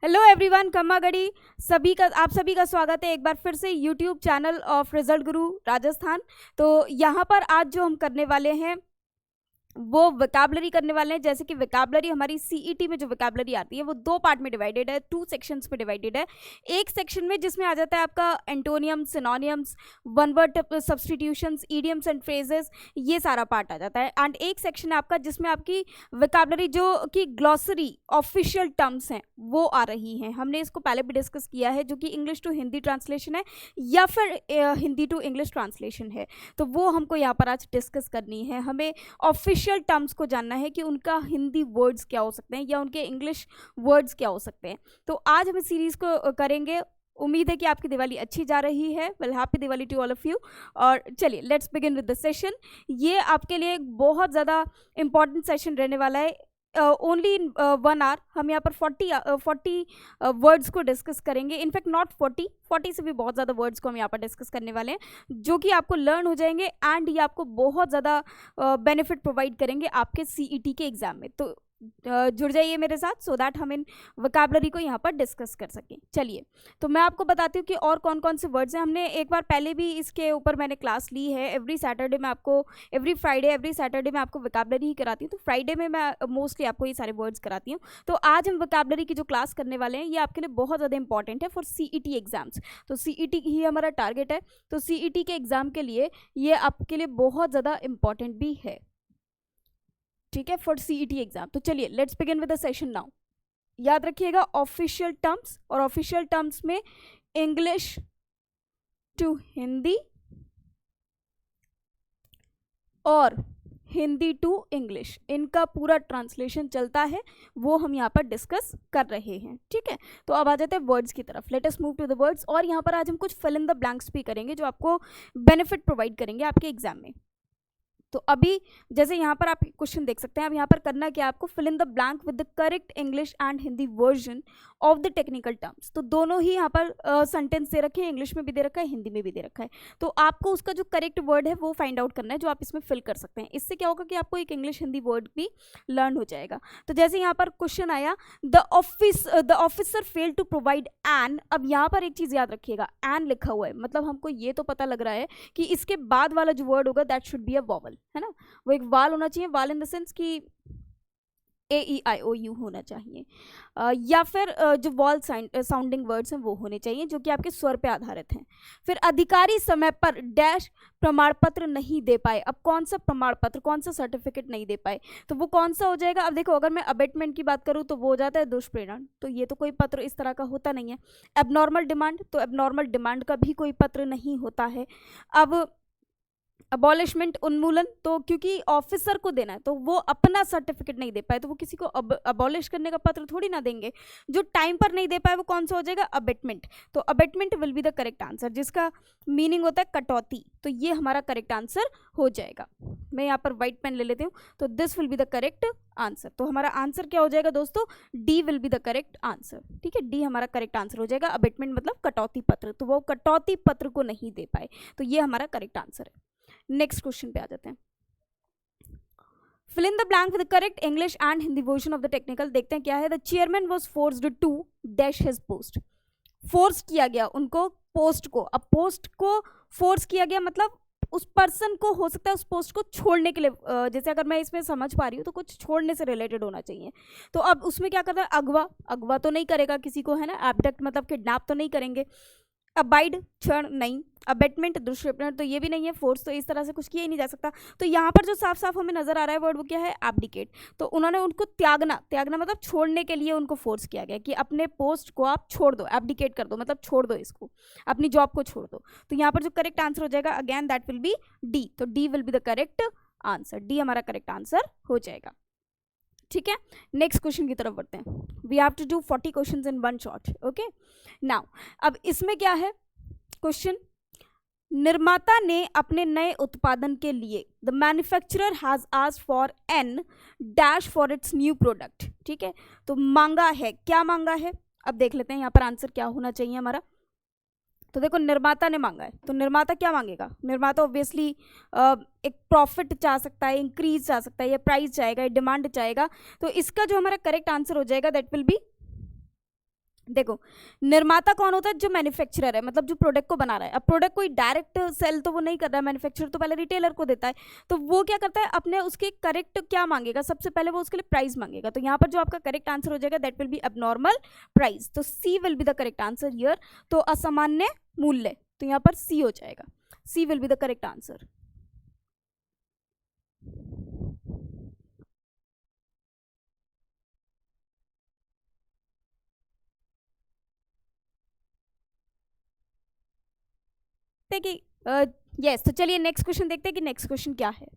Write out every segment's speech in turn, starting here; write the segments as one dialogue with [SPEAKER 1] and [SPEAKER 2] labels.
[SPEAKER 1] Hello everyone, कम्मागड़ी आप सभी का स्वागत है एक बार फिर से यूट्यूब चैनल ऑफ रिजल्ट गुरु राजस्थान। तो यहाँ पर आज जो हम करने वाले हैं वो वोकैबुलरी करने वाले हैं। जैसे कि वोकैबुलरी हमारी सीईटी में जो वोकैबुलरी आती है वो दो पार्ट में डिवाइडेड है, 2 सेक्शंस में डिवाइडेड है। एक सेक्शन में जिसमें आ जाता है आपका एंटोनियम्स, synonyms, one word substitutions, idioms and phrases, ये सारा पार्ट आ जाता है। एंड एक सेक्शन है आपका जिसमें आपकी वोकैबुलरी जो कि ग्लॉसरी ऑफिशियल टर्म्स हैं वो आ रही हैं। हमने इसको पहले भी डिस्कस किया है, जो कि इंग्लिश टू हिंदी ट्रांसलेशन है या फिर हिंदी टू इंग्लिश ट्रांसलेशन है। तो वो हमको यहाँ पर आज डिस्कस करनी है। हमें ऑफिशियल टर्म्स को जानना है कि उनका हिंदी वर्ड्स क्या हो सकते हैं या उनके इंग्लिश वर्ड्स क्या हो सकते हैं। तो आज हम इस सीरीज को करेंगे। उम्मीद है कि आपकी दिवाली अच्छी जा रही है। Well, happy Diwali to all of you. और चलिए let's begin with the session. ये आपके लिए एक बहुत ज़्यादा इंपॉर्टेंट सेशन रहने वाला है। ओनली इन 1 आवर हम यहाँ पर 40 वर्ड्स को डिस्कस करेंगे। इनफैक्ट नॉट 40 से भी बहुत ज़्यादा वर्ड्स को हम यहाँ पर डिस्कस करने वाले हैं, जो कि आपको लर्न हो जाएंगे एंड ये आपको बहुत ज़्यादा बेनिफिट प्रोवाइड करेंगे आपके सीईटी के एग्जाम में। तो जुड़ जाइए मेरे साथ सो दैट हम इन वोकैबुलरी को यहाँ पर डिस्कस कर सकें। चलिए, तो मैं आपको बताती हूँ कि और कौन कौन से वर्ड्स हैं। हमने एक बार पहले भी इसके ऊपर मैंने क्लास ली है। एवरी फ्राइडे में आपको वोकैबुलरी ही कराती हूँ। तो फ्राइडे में मैं मोस्टली आपको ये सारे वर्ड्स कराती हूँ। तो आज हम वोकैबुलरी की जो क्लास करने वाले हैं ये आपके लिए बहुत ज़्यादा इंपॉर्टेंट है फॉर सीईटी एग्जाम्स। तो सीईटी ही हमारा टारगेट है। तो सीईटी के एग्जाम के लिए ये आपके लिए बहुत ज़्यादा इंपॉर्टेंट भी है, ठीक है, फॉर सीईटी एग्जाम। तो चलिए let's begin with the session now. याद रखिएगा ऑफिशियल टर्म्स, और ऑफिशियल टर्म्स में इंग्लिश टू हिंदी और हिंदी टू इंग्लिश, इनका पूरा ट्रांसलेशन चलता है, वो हम यहाँ पर डिस्कस कर रहे हैं। ठीक है, तो अब आ जाते हैं वर्ड्स की तरफ। Let us move to the words. और यहाँ पर आज हम कुछ फिल इन द ब्लैंक्स भी करेंगे जो आपको बेनिफिट प्रोवाइड करेंगे आपके एग्जाम में। तो अभी जैसे यहाँ पर आप क्वेश्चन देख सकते हैं। अब यहाँ पर करना क्या है, आपको fill in the blank with the correct English and Hindi version of the technical terms. तो दोनों ही यहाँ पर सेंटेंस दे रखे हैं, इंग्लिश में भी दे रखा है, हिंदी में भी दे रखा है। तो आपको उसका जो करेक्ट वर्ड है वो फाइंड आउट करना है, जो आप इसमें फिल कर सकते हैं। इससे क्या होगा कि आपको एक इंग्लिश हिंदी वर्ड भी लर्न हो जाएगा। तो जैसे यहाँ पर क्वेश्चन आया, the officer fail to provide an. अब यहाँ पर एक चीज़ याद रखिएगा, एन लिखा हुआ है, मतलब हमको ये तो पता लग रहा है कि इसके बाद वाला जो वर्ड होगा that should be a vowel, है ना। वो एक वाल होना चाहिए, वाल इन द सेंस कि AEIOU होना चाहिए, या फिर जो वॉल साउंडिंग वर्ड्स हैं वो होने चाहिए, जो कि आपके स्वर पे आधारित हैं। फिर अधिकारी समय पर डैश प्रमाण पत्र नहीं दे पाए। अब कौन सा प्रमाण पत्र, कौन सा सर्टिफिकेट नहीं दे पाए, तो वो कौन सा हो जाएगा। अब देखो, अगर मैं अबेटमेंट की बात करूँ तो वो हो जाता है दुष्प्रेरण, तो ये तो कोई पत्र इस तरह का होता नहीं है। एबनॉर्मल डिमांड, तो एबनॉर्मल डिमांड का भी कोई पत्र नहीं होता है। अब अबॉलिशमेंट, उन्मूलन, तो क्योंकि ऑफिसर को देना है तो वो अपना सर्टिफिकेट नहीं दे पाए तो वो किसी को अबॉलिश करने का पत्र थोड़ी ना देंगे। जो टाइम पर नहीं दे पाए वो कौन सा हो जाएगा, अबेटमेंट। तो abatement will be the correct answer, जिसका मीनिंग होता है कटौती। तो ये हमारा करेक्ट आंसर हो जाएगा। मैं यहाँ पर व्हाइट पेन ले लेती हूँ। तो this will be the correct answer. तो हमारा आंसर क्या हो जाएगा दोस्तों, D will be the correct answer. ठीक है, डी हमारा करेक्ट आंसर हो जाएगा। अबेटमेंट मतलब कटौती पत्र, तो वो कटौती पत्र को नहीं दे पाए, तो ये हमारा करेक्ट आंसर है। नेक्स्ट क्वेश्चन पे आ जाते हैं। Fill in the blank with the correct English and Hindi version of the technical. देखते हैं क्या है। The chairman was forced to dash his post. Force किया गया उनको पोस्ट को। अब पोस्ट को फोर्स किया गया मतलब उस पर्सन को हो सकता है उस पोस्ट को छोड़ने के लिए, जैसे अगर मैं इसमें समझ पा रही हूँ तो कुछ छोड़ने से रिलेटेड होना चाहिए। तो अब उसमें क्या करता है, अगवा तो नहीं करेगा किसी को, है ना। एबडक्ट मतलब किडनैप तो नहीं करेंगे। अबाइड, क्षण नहीं। अबेटमेंट, दुष्प्रेरण, तो ये भी नहीं है। फोर्स तो इस तरह से कुछ किया ही नहीं जा सकता। तो यहाँ पर जो साफ साफ हमें नजर आ रहा है वर्ड वो क्या है, एब्डिकेट। तो उन्होंने उनको त्यागना मतलब छोड़ने के लिए उनको फोर्स किया गया कि अपने पोस्ट को आप छोड़ दो, एब्डिकेट कर दो, मतलब छोड़ दो, इसको अपनी जॉब को छोड़ दो। तो यहाँ पर जो करेक्ट आंसर हो जाएगा again that will be D. तो D will be the correct answer. D हमारा करेक्ट आंसर हो जाएगा। ठीक है, नेक्स्ट क्वेश्चन की तरफ बढ़ते हैं। We have to do 40 questions in one shot. Okay, now अब इसमें क्या है क्वेश्चन, निर्माता ने अपने नए उत्पादन के लिए, the manufacturer has asked for an dash for its new product. ठीक है, तो मांगा है, क्या मांगा है, अब देख लेते हैं यहाँ पर आंसर क्या होना चाहिए हमारा। तो देखो, निर्माता ने मांगा है, तो निर्माता क्या मांगेगा, निर्माता ऑब्वियसली एक प्रॉफिट चाह सकता है, इंक्रीज चाह सकता है, या प्राइस चाहेगा, या डिमांड चाहेगा। तो इसका जो हमारा करेक्ट आंसर हो जाएगा दैट विल बी देखो, निर्माता कौन होता है? जो मैन्युफैक्चरर है, मतलब जो प्रोडक्ट को बना रहा है। अब प्रोडक्ट कोई डायरेक्ट सेल तो वो नहीं कर रहा है, मैन्युफैक्चरर तो पहले रिटेलर को देता है, तो वो क्या करता है, अपने उसके करेक्ट क्या मांगेगा, सबसे पहले वो उसके लिए प्राइस मांगेगा। तो यहाँ पर जो आपका करेक्ट आंसर हो जाएगा that will be abnormal price, तो C will be the correct answer here. तो असामान्य मूल्य, तो यहाँ पर सी हो जाएगा, C will be the correct answer. कि यस, तो चलिए नेक्स्ट क्वेश्चन देखते हैं कि नेक्स्ट क्वेश्चन क्या है।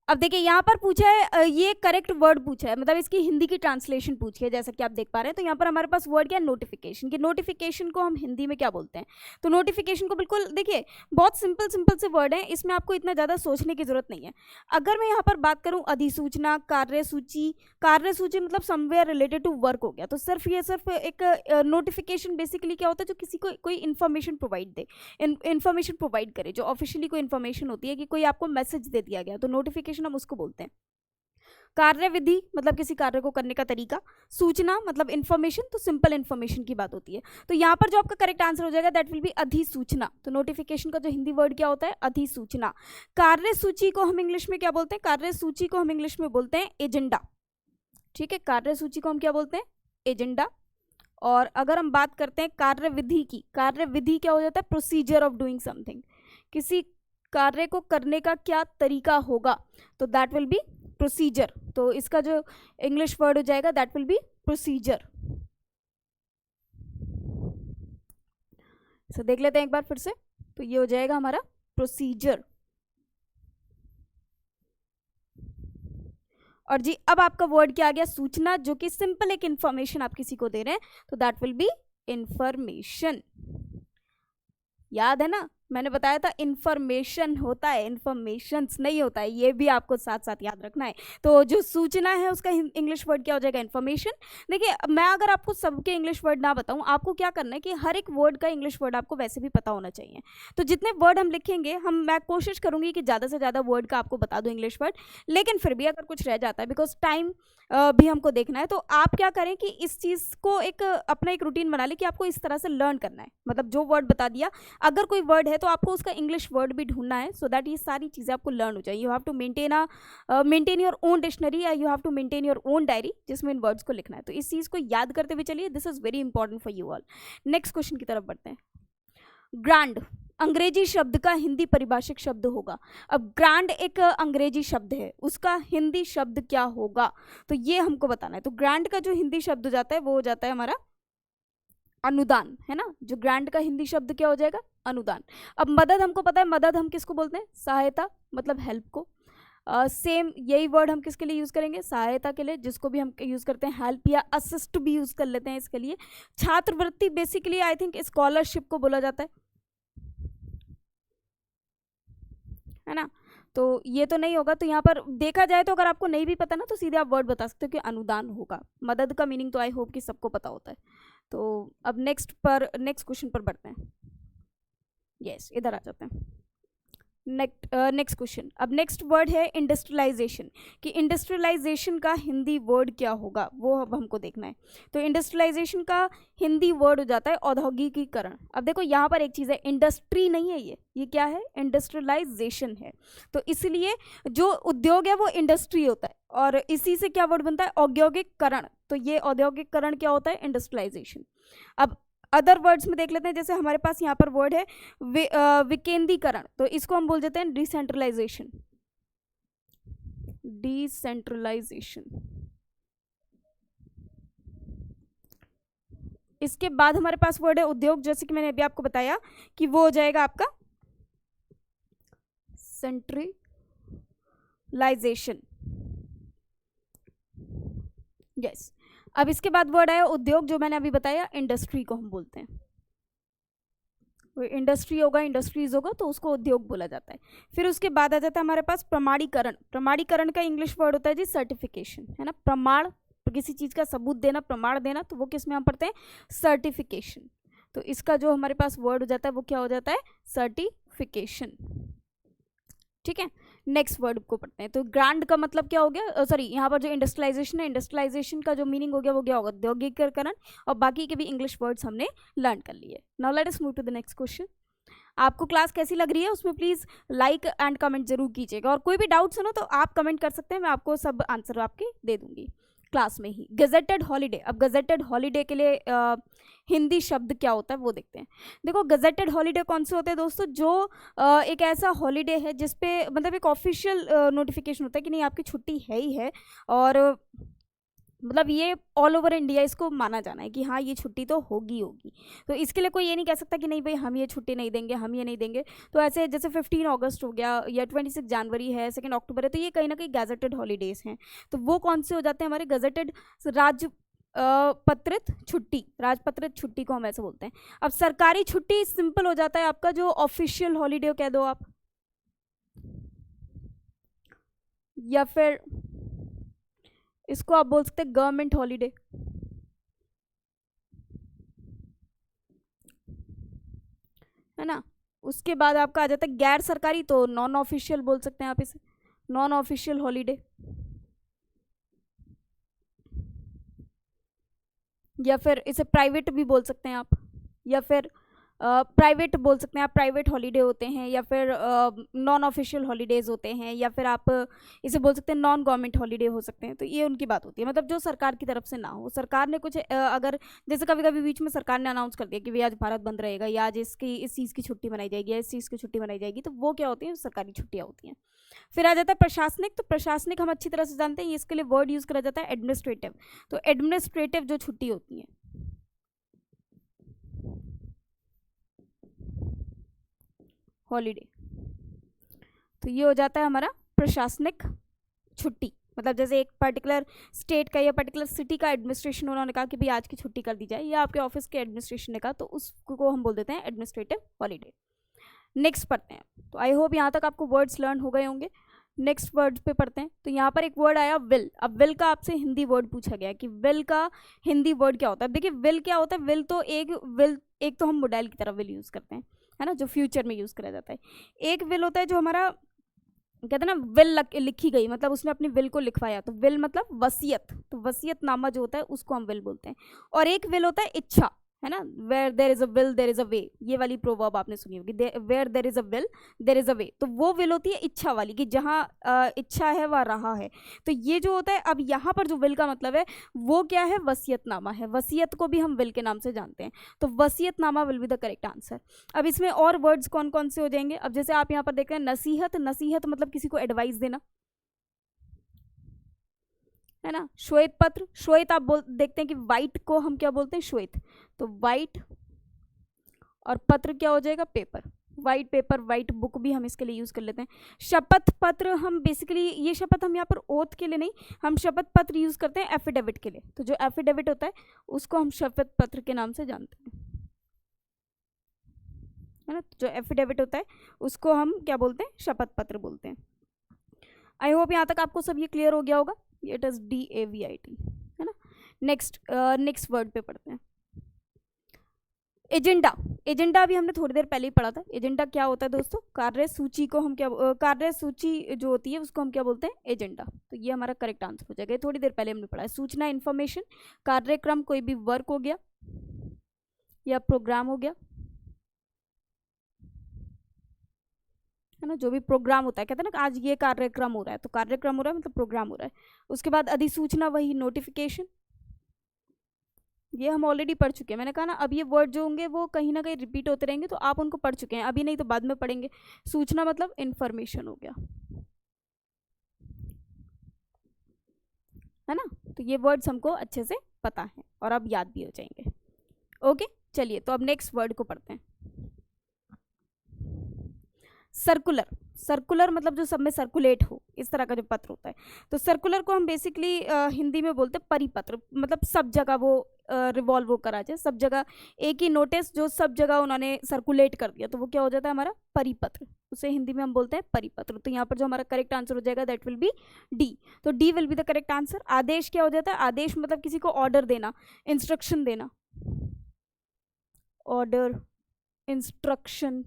[SPEAKER 1] अब देखिए यहाँ पर पूछा है, ये करेक्ट वर्ड पूछा है, मतलब इसकी हिंदी की ट्रांसलेशन पूछी है, जैसा कि आप देख पा रहे हैं। तो यहाँ पर हमारे पास वर्ड क्या है? नोटिफिकेशन। कि नोटिफिकेशन को हम हिंदी में क्या बोलते हैं? तो नोटिफिकेशन को बिल्कुल देखिए, बहुत सिंपल सिंपल से वर्ड है, इसमें आपको इतना ज़्यादा सोचने की जरूरत नहीं है। अगर मैं यहाँ पर बात करूँ अधिसूचना, कार्यसूची, कार्यसूची मतलब समवेयर रिलेटेड टू वर्क हो गया। तो सिर्फ एक नोटिफिकेशन बेसिकली क्या होता है? जो किसी को कोई इन्फॉर्मेशन प्रोवाइड दे, इन्फॉर्मेशन प्रोवाइड करे, जो ऑफिशियली कोई इन्फॉर्मेशन होती है कि कोई आपको मैसेज दे दिया गया, तो नोटिफिकेशन हम उसको बोलते हैं। कार्यविधि मतलब किसी कार्य को करने का तरीका, सूचना मतलब इन्फॉर्मेशन, तो सिंपल इन्फॉर्मेशन की बात होती है। तो यहाँ पर जो आपका करेक्ट आंसर हो जाएगा दैट विल बी अधिसूचना। तो नोटिफिकेशन का जो हिंदी वर्ड क्या होता है? अधिसूचना। कार्यसूची को हम इंग्लिश में क्या बोलते हैं? कार्यसूची को हम इंग्लिश में बोलते हैं एजेंडा। ठीक है, कार्यसूची को हम क्या बोलते हैं? एजेंडा। और अगर हम बात करते हैं कार्यविधि की, कार्यविधि क्या हो जाता है? प्रोसीजर ऑफ डूइंग समथिंग, किसी कार्य को करने का क्या तरीका होगा, तो दैट विल बी प्रोसीजर। तो इसका जो इंग्लिश वर्ड हो जाएगा दैट विल बी प्रोसीजर। इसे देख लेते हैं एक बार फिर से, तो ये हो जाएगा हमारा प्रोसीजर। और जी अब आपका वर्ड क्या आ गया? सूचना, जो कि सिंपल एक इंफॉर्मेशन आप किसी को दे रहे हैं, तो दैट विल बी इंफॉर्मेशन। याद है ना, मैंने बताया था इन्फॉर्मेशन होता है, इन्फॉर्मेशंस नहीं होता है, ये भी आपको साथ साथ याद रखना है। तो जो सूचना है उसका इंग्लिश वर्ड क्या हो जाएगा? इन्फॉर्मेशन। देखिए मैं अगर आपको सबके इंग्लिश वर्ड ना बताऊं, आपको क्या करना है कि हर एक वर्ड का इंग्लिश वर्ड आपको वैसे भी पता होना चाहिए। तो जितने वर्ड हम लिखेंगे, मैं कोशिश करूंगी कि ज़्यादा से ज़्यादा वर्ड का आपको बता दूं इंग्लिश वर्ड, लेकिन फिर भी अगर कुछ रह जाता है, बिकॉज टाइम भी हमको देखना है, तो आप क्या करें कि इस चीज़ को एक अपना एक रूटीन बना ले कि आपको इस तरह से लर्न करना है। मतलब जो वर्ड बता दिया, अगर कोई वर्ड है तो आपको उसका इंग्लिश वर्ड भी ढूंढना है, सो दैट ये सारी चीज़ें आपको लर्न हो जाए। You have to maintain your own dictionary, या you have to maintain your own diary, जिसमें इन वर्ड्स को लिखना है। तो इस चीज़ को याद करते हुए चलिए, this is very important for you all. Next question की तरफ बढ़ते हैं। ग्रांड अंग्रेजी शब्द का हिंदी परिभाषिक शब्द होगा। अब ग्रांड एक अंग्रेजी शब्द है, उसका हिंदी शब्द क्या होगा, तो ये हमको बताना है। तो ग्रांड का जो हिंदी शब्द हो जाता है वो हो जाता है हमारा अनुदान, है ना। जो ग्रांट का हिंदी शब्द क्या हो जाएगा? अनुदान। अब मदद हमको पता है, मदद हम किसको बोलते हैं? सहायता, मतलब हेल्प को। सेम यही वर्ड हम किसके लिए यूज़ करेंगे? सहायता के लिए, जिसको भी हम यूज़ करते हैं हेल्प या असिस्ट भी यूज़ कर लेते हैं इसके लिए। छात्रवृत्ति बेसिकली आई थिंक स्कॉलरशिप को बोला जाता है ना। तो ये तो नहीं होगा, तो यहाँ पर देखा जाए तो अगर आपको नहीं भी पता ना, तो सीधे आप वर्ड बता सकते हो कि अनुदान होगा। मदद का मीनिंग तो आई होप कि सबको पता होता है। तो अब नेक्स्ट क्वेश्चन पर बढ़ते हैं। यस, इधर आ जाते हैं। Next question. अब नेक्स्ट वर्ड है इंडस्ट्रियलाइजेशन, कि इंडस्ट्रियलाइजेशन का हिंदी वर्ड क्या होगा, वो अब हमको देखना है। तो इंडस्ट्रियलाइजेशन का हिंदी वर्ड हो जाता है औद्योगिकीकरण। अब देखो यहाँ पर एक चीज़ है, इंडस्ट्री नहीं है, ये क्या है? इंडस्ट्रियलाइजेशन है। तो इसलिए जो उद्योग है वो इंडस्ट्री होता है, और इसी से क्या वर्ड बनता है? औद्योगिकरण। तो ये औद्योगिकरण क्या होता है? इंडस्ट्रियलाइजेशन। अब अदर वर्ड्स में देख लेते हैं, जैसे हमारे पास यहाँ पर वर्ड है विकेंद्रीकरण, तो इसको हम बोल देते हैं डिसेंट्रलाइजेशन। डिसेंट्रलाइजेशन। इसके बाद हमारे पास वर्ड है उद्योग, जैसे कि मैंने अभी आपको बताया कि वो हो जाएगा आपका सेंट्रलाइजेशन। यस। अब इसके बाद वर्ड आया उद्योग, जो मैंने अभी बताया इंडस्ट्री को हम बोलते हैं। इंडस्ट्री होगा, इंडस्ट्रीज होगा, तो उसको उद्योग बोला जाता है। फिर उसके बाद आ जाता है हमारे पास प्रमाणीकरण। प्रमाणीकरण का इंग्लिश वर्ड होता है जी सर्टिफिकेशन, है ना। प्रमाण, किसी चीज़ का सबूत देना, प्रमाण देना, तो वो किस में हम पढ़ते हैं? सर्टिफिकेशन। तो इसका जो हमारे पास वर्ड हो जाता है वो क्या हो जाता है? सर्टिफिकेशन। ठीक है। नेक्स्ट वर्ड को पढ़ते हैं। तो ग्रांड का मतलब क्या हो गया, सॉरी यहाँ पर जो इंडस्ट्रियलाइजेशन है, इंडस्ट्रियलाइजेशन का जो मीनिंग हो गया वो क्या होगा, औद्योगिकीकरण, और बाकी के भी इंग्लिश वर्ड्स हमने लर्न कर लिए। Now let us move to the next question. आपको क्लास कैसी लग रही है उसमें प्लीज़ लाइक एंड कमेंट जरूर कीजिएगा, और कोई भी डाउट्स हो ना तो आप कमेंट कर सकते हैं, मैं आपको सब आंसर आपके दे दूंगी क्लास में ही। गजेटेड हॉलीडे, अब गजेटेड हॉलीडे के लिए हिंदी शब्द क्या होता है वो देखते हैं। देखो गजेटेड हॉलीडे कौन से होते हैं दोस्तों, जो एक ऐसा हॉलीडे है जिसपे मतलब एक ऑफिशियल नोटिफिकेशन होता है कि नहीं आपकी छुट्टी है ही है, और मतलब ये ऑल ओवर इंडिया इसको माना जाना है कि हाँ ये छुट्टी तो होगी होगी। तो इसके लिए कोई ये नहीं कह सकता कि नहीं भाई हम ये छुट्टी नहीं देंगे, हम ये नहीं देंगे। तो ऐसे जैसे 15 अगस्त हो गया या 26 जनवरी है, 2 अक्टूबर है, तो ये कहीं ना कहीं गैजेटेड हॉलीडेज हैं। तो वो कौन से हो जाते हैं हमारे गजेटेड पत्रित छुट्टी, राजपत्रित छुट्टी को हम ऐसे बोलते हैं। अब सरकारी छुट्टी सिंपल हो जाता है आपका जो ऑफिशियल हॉलीडे कह दो आप, या फिर इसको आप बोल सकते हैं गवर्नमेंट हॉलीडे, है ना। उसके बाद आपका आ जाता है गैर सरकारी, तो नॉन ऑफिशियल बोल सकते हैं आप इसे, नॉन ऑफिशियल हॉलीडे, या फिर इसे प्राइवेट भी बोल सकते हैं आप, या फिर प्राइवेट बोल सकते हैं आप, प्राइवेट हॉलीडे होते हैं, या फिर नॉन ऑफिशियल हॉलीडेज होते हैं, या फिर आप इसे बोल सकते हैं नॉन गवर्नमेंट हॉलीडे हो सकते हैं। तो ये उनकी बात होती है, मतलब जो सरकार की तरफ से ना हो। सरकार ने कुछ अगर जैसे कभी कभी बीच में सरकार ने अनाउंस कर दिया कि भाई आज भारत बंद रहेगा, या आज इसकी इस चीज़ की छुट्टी मनाई जाएगी, या इस चीज़ की छुट्टी मनाई जाएगी, तो वो क्या होती है, सरकारी छुट्टियाँ होती हैं। फिर आ जाता है प्रशासनिक, तो प्रशासनिक हम अच्छी तरह से जानते हैं, इसके लिए वर्ड यूज़ करा जाता है एडमिनिस्ट्रेटिव। तो एडमिनिस्ट्रेटिव जो छुट्टी होती है, हॉलीडे, तो ये हो जाता है हमारा प्रशासनिक छुट्टी। मतलब जैसे एक पर्टिकुलर स्टेट का या पर्टिकुलर सिटी का एडमिनिस्ट्रेशन उन्होंने कहा कि भाई आज की छुट्टी कर दी जाए, या आपके ऑफिस के एडमिनिस्ट्रेशन ने कहा, तो उसको हम बोल देते हैं एडमिनिस्ट्रेटिव हॉलीडे। नेक्स्ट पढ़ते हैं। तो आई होप यहाँ तक आपको वर्ड्स लर्न हो गए होंगे। नेक्स्ट वर्ड पे पढ़ते हैं। तो यहाँ पर एक वर्ड आया विल। अब विल का आपसे हिंदी वर्ड पूछा गया कि विल का हिंदी वर्ड क्या होता है। देखिए विल क्या होता है, विल एक तो हम मोडाइल की तरह विल यूज़ करते हैं, है ना, जो फ्यूचर में यूज़ करा जाता है। एक विल होता है जो हमारा कहते हैं ना विल लिखी गई, मतलब उसने अपनी विल को लिखवाया, तो विल मतलब वसीयत, तो वसीयतनामा जो होता है उसको हम विल बोलते हैं। और एक विल होता है इच्छा, है ना, where there is a will there is a way, ये वाली प्रोवर्ब आपने सुनी होगी, where there is a will there is a way. तो वो विल होती है इच्छा वाली, कि जहाँ इच्छा है वह रहा है। तो ये जो होता है, अब यहाँ पर जो विल का मतलब है वो क्या है, वसीयतनामा है। वसीयत को भी हम विल के नाम से जानते हैं, तो वसीयतनामा will be the correct answer. अब इसमें और वर्ड्स कौन कौन से हो जाएंगे। अब जैसे आप यहाँ पर देख रहे हैं नसीहत, नसीहत मतलब किसी को एडवाइस देना, है ना। श्वेत पत्र, श्वेत आप देखते हैं कि वाइट को हम क्या बोलते हैं, श्वेत, तो वाइट, और पत्र क्या हो जाएगा, paper, white paper, white book भी हम इसके लिए यूज कर लेते हैं। शपथ पत्र हम बेसिकली, ये शपथ हम यहाँ पर ओथ के लिए नहीं, हम शपथ पत्र यूज करते हैं एफिडेविट के लिए। तो जो एफिडेविट होता है उसको हम शपथ पत्र के नाम से जानते हैं, है ना। जो एफिडेविट होता है उसको हम क्या बोलते हैं, शपथ पत्र बोलते हैं। आई होप यहाँ तक आपको सब ये क्लियर हो गया होगा। इट इज DAVIT, है ना। नेक्स्ट वर्ड पे पढ़ते हैं। एजेंडा, एजेंडा भी हमने थोड़ी देर पहले ही पढ़ा था। एजेंडा क्या होता है दोस्तों, कार्य सूची को हम क्या कार्य सूची जो होती है उसको हम क्या बोलते हैं, एजेंडा। तो ये हमारा करेक्ट आंसर हो जाएगा, थोड़ी देर पहले हमने पढ़ा है। सूचना, इन्फॉर्मेशन, कार्यक्रम, कोई भी वर्क हो गया या प्रोग्राम हो गया, है ना, जो भी प्रोग्राम होता है, कहते हैं ना आज ये कार्यक्रम हो रहा है, तो कार्यक्रम हो रहा है मतलब प्रोग्राम हो रहा है। उसके बाद अधिसूचना, वही नोटिफिकेशन, ये हम ऑलरेडी पढ़ चुके हैं। मैंने कहा ना अब ये वर्ड जो होंगे वो कहीं ना कहीं रिपीट होते रहेंगे, तो आप उनको पढ़ चुके हैं, अभी नहीं तो बाद में पढ़ेंगे। सूचना मतलब इंफॉर्मेशन हो गया, है ना। तो ये वर्ड्स हमको अच्छे से पता है और अब याद भी हो जाएंगे। ओके चलिए, तो अब नेक्स्ट वर्ड को पढ़ते हैं। सर्कुलर, सर्कुलर मतलब जो सब में सर्कुलेट हो, इस तरह का जो पत्र होता है। तो सर्कुलर को हम बेसिकली हिंदी में बोलते हैं परिपत्र, मतलब सब जगह वो रिवॉल्व हो करा जाए, सब जगह एक ही नोटिस जो सब जगह उन्होंने सर्कुलेट कर दिया, तो वो क्या हो जाता है हमारा परिपत्र, उसे हिंदी में हम बोलते हैं परिपत्र। तो यहाँ पर जो हमारा करेक्ट आंसर हो जाएगा दैट विल बी डी। तो D will be the correct answer. आदेश क्या हो जाता है, आदेश मतलब किसी को ऑर्डर देना, इंस्ट्रक्शन देना, ऑर्डर, इंस्ट्रक्शन।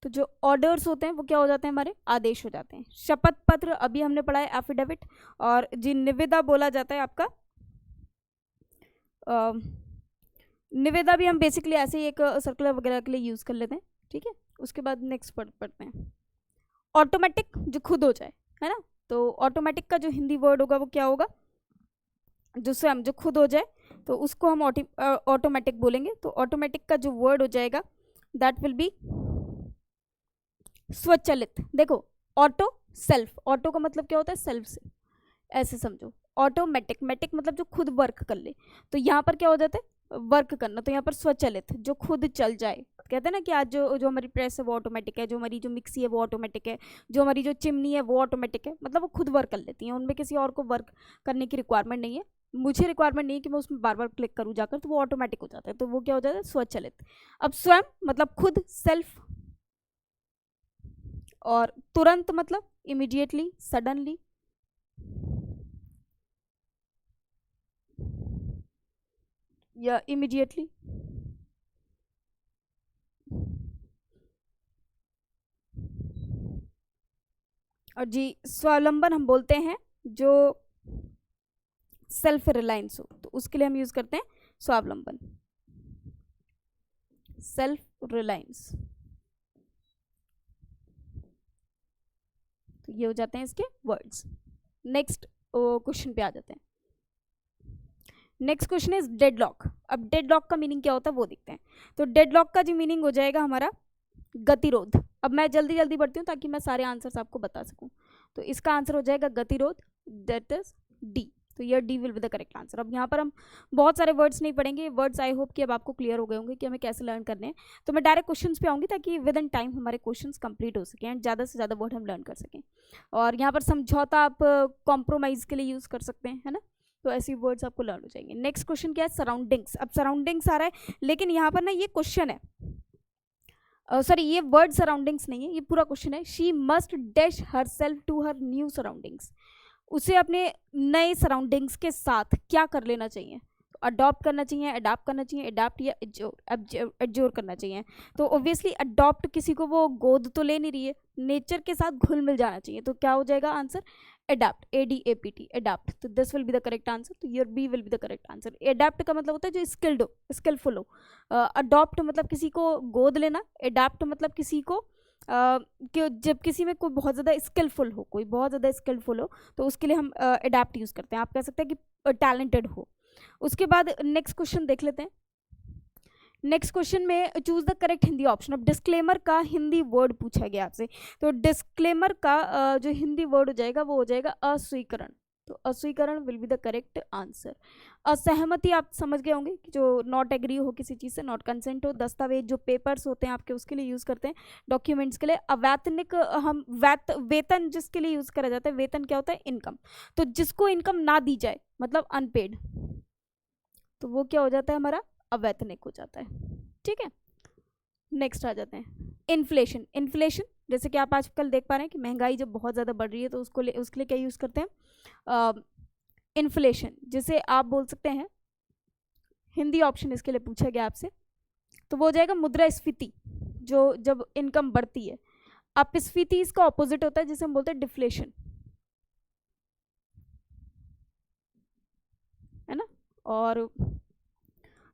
[SPEAKER 1] तो जो ऑर्डर्स होते हैं वो क्या हो जाते हैं, हमारे आदेश हो जाते हैं। शपथ पत्र अभी हमने पढ़ा है एफिडेविट, और जी निविदा बोला जाता है आपका निविदा भी हम बेसिकली ऐसे ही एक सर्कुलर वगैरह के लिए यूज़ कर लेते हैं, ठीक है। उसके बाद नेक्स्ट पढ़ते हैं ऑटोमेटिक, जो खुद हो जाए, है ना। तो ऑटोमेटिक का जो हिंदी वर्ड होगा वो क्या होगा, जो स्वयं जो खुद हो जाए, तो उसको हम ऑटोमेटिक बोलेंगे। तो ऑटोमेटिक का जो वर्ड हो जाएगा दैट विल बी स्वचालित। देखो ऑटो सेल्फ, ऑटो का मतलब क्या होता है, सेल्फ से, ऐसे समझो। ऑटोमेटिक, मैटिक मतलब जो खुद वर्क कर ले, तो यहाँ पर क्या हो जाता है, वर्क करना। तो यहाँ पर स्वचालित, जो खुद चल जाए। कहते हैं ना कि आज जो हमारी प्रेस है वो ऑटोमेटिक है, जो हमारी जो मिक्सी है वो ऑटोमेटिक है, जो हमारी जो चिमनी है वो ऑटोमेटिक है, मतलब वो खुद वर्क कर लेती हैं, उनमें किसी और को वर्क करने की रिक्वायरमेंट नहीं है। मुझे रिक्वायरमेंट नहीं है कि मैं उसमें बार बार क्लिक करूँ जाकर, तो वो ऑटोमेटिक हो जाता है। तो वो क्या हो जाता है, स्वचालित। अब स्वयं मतलब खुद, सेल्फ, और तुरंत मतलब इमीडिएटली, सडनली, या इमीडिएटली। और जी स्वावलंबन हम बोलते हैं जो सेल्फ रिलायंस हो, तो उसके लिए हम यूज करते हैं स्वावलंबन, सेल्फ रिलायंस। तो ये हो जाते हैं इसके वर्ड्स। नेक्स्ट क्वेश्चन पे आ जाते हैं। Next question is deadlock. अब डेडलॉक का मीनिंग क्या होता है वो देखते हैं। तो डेडलॉक का जो मीनिंग हो जाएगा हमारा गतिरोध। अब मैं जल्दी जल्दी बढ़ती हूँ ताकि मैं सारे आंसर्स आपको बता सकूं। तो इसका आंसर हो जाएगा गतिरोध, दैट इज डी। तो ये D will be the correct answer. अब यहाँ पर हम बहुत सारे वर्ड्स नहीं पढ़ेंगे, वर्ड्स आई होप कि अब आपको क्लियर हो गए होंगे कि हमें कैसे लर्न करने हैं। तो मैं डायरेक्ट क्वेश्चंस पे आऊँगी ताकि विद इन टाइम हमारे क्वेश्चंस कंप्लीट हो सकें एंड ज़्यादा से ज़्यादा वर्ड हम लर्न कर सकें। और यहाँ पर समझौता आप कॉम्प्रोमाइज़ के लिए यूज़ कर सकते हैं, है ना। तो ऐसी वर्ड्स आपको लर्न हो जाएंगे। नेक्स्ट क्वेश्चन क्या है, सराउंडिंग्स। अब सराउंडिंग्स आ रहा है, लेकिन यहाँ पर ना ये क्वेश्चन है, सॉरी ये वर्ड सराउंडिंग्स नहीं है, ये पूरा क्वेश्चन है। She must dash herself to her new surroundings. उसे अपने नए सराउंडिंग्स के साथ क्या कर लेना चाहिए, अडॉप्ट करना चाहिए, अडाप्ट करना चाहिए, अडाप्ट या एडजोर करना चाहिए। तो ऑब्वियसली अडॉप्ट, किसी को वो गोद तो ले नहीं रही है, नेचर के साथ घुल मिल जाना चाहिए। तो क्या हो जाएगा आंसर, अडाप्ट, ADAPT, अडाप्ट। तो this will be the correct answer. तो your B will be the correct answer. Adapt का मतलब होता है जो स्किल्ड हो, स्किलफुल हो। अडॉप्ट मतलब किसी को गोद लेना, अडाप्ट मतलब किसी को कि जब किसी में कोई बहुत ज़्यादा स्किलफुल हो, कोई बहुत ज़्यादा स्किलफुल हो, तो उसके लिए हम अडाप्ट यूज़ करते हैं। आप कह सकते हैं कि टैलेंटेड हो। उसके बाद नेक्स्ट क्वेश्चन देख लेते हैं। नेक्स्ट क्वेश्चन में choose the correct Hindi option. अब डिस्क्लेमर का हिंदी वर्ड पूछा गया आपसे, तो डिस्क्लेमर का जो हिंदी वर्ड हो जाएगा वो हो जाएगा अस्वीकरण। तो अस्वीकरण will be the correct answer. असहमति आप समझ गए होंगे कि जो नॉट एग्री हो किसी चीज़ से, नॉट कंसेंट हो। दस्तावेज जो पेपर्स होते हैं आपके, उसके लिए यूज़ करते हैं, डॉक्यूमेंट्स के लिए। अवैतनिक हम वेतन जिसके लिए यूज़ करा जाता है, वेतन क्या होता है, इनकम। तो जिसको इनकम ना दी जाए मतलब अनपेड, तो वो क्या हो जाता है हमारा, अवैतनिक हो जाता है, ठीक है। नेक्स्ट आ जाते हैं इन्फ्लेशन। इन्फ्लेशन जैसे कि आप आजकल देख पा रहे हैं कि महंगाई जब बहुत ज़्यादा बढ़ रही है तो उसके लिए क्या यूज़ करते हैं, इन्फ्लेशन। जिसे आप बोल सकते हैं, हिंदी ऑप्शन इसके लिए पूछा गया आपसे, तो वो हो जाएगा मुद्रास्फीति, जो जब इनकम बढ़ती है। अपस्फीति इसका ऑपोजिट होता है, जिसे हम बोलते हैं डिफ्लेशन, है ना। और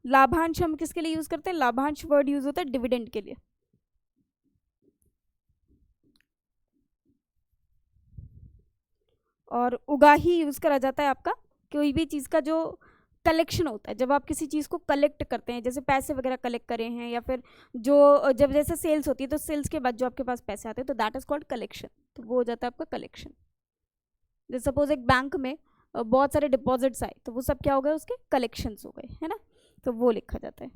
[SPEAKER 1] लाभांश हम किसके लिए यूज करते हैं, लाभांश वर्ड यूज होता है डिविडेंड के लिए। और उगाही यूज करा जाता है आपका कोई भी चीज का जो कलेक्शन होता है। जब आप किसी चीज को कलेक्ट करते हैं, जैसे पैसे वगैरह कलेक्ट करे हैं, या फिर जो जब जैसे सेल्स होती है तो सेल्स के बाद जो आपके पास पैसे आते हैं, तो दैट इज कॉल्ड कलेक्शन। तो वो हो जाता है आपका कलेक्शन। जैसे सपोज एक बैंक में बहुत सारे डिपॉजिट्स आए, तो वो सब क्या हो गए, उसके कलेक्शंस हो गए, है ना। तो वो लिखा जाता है।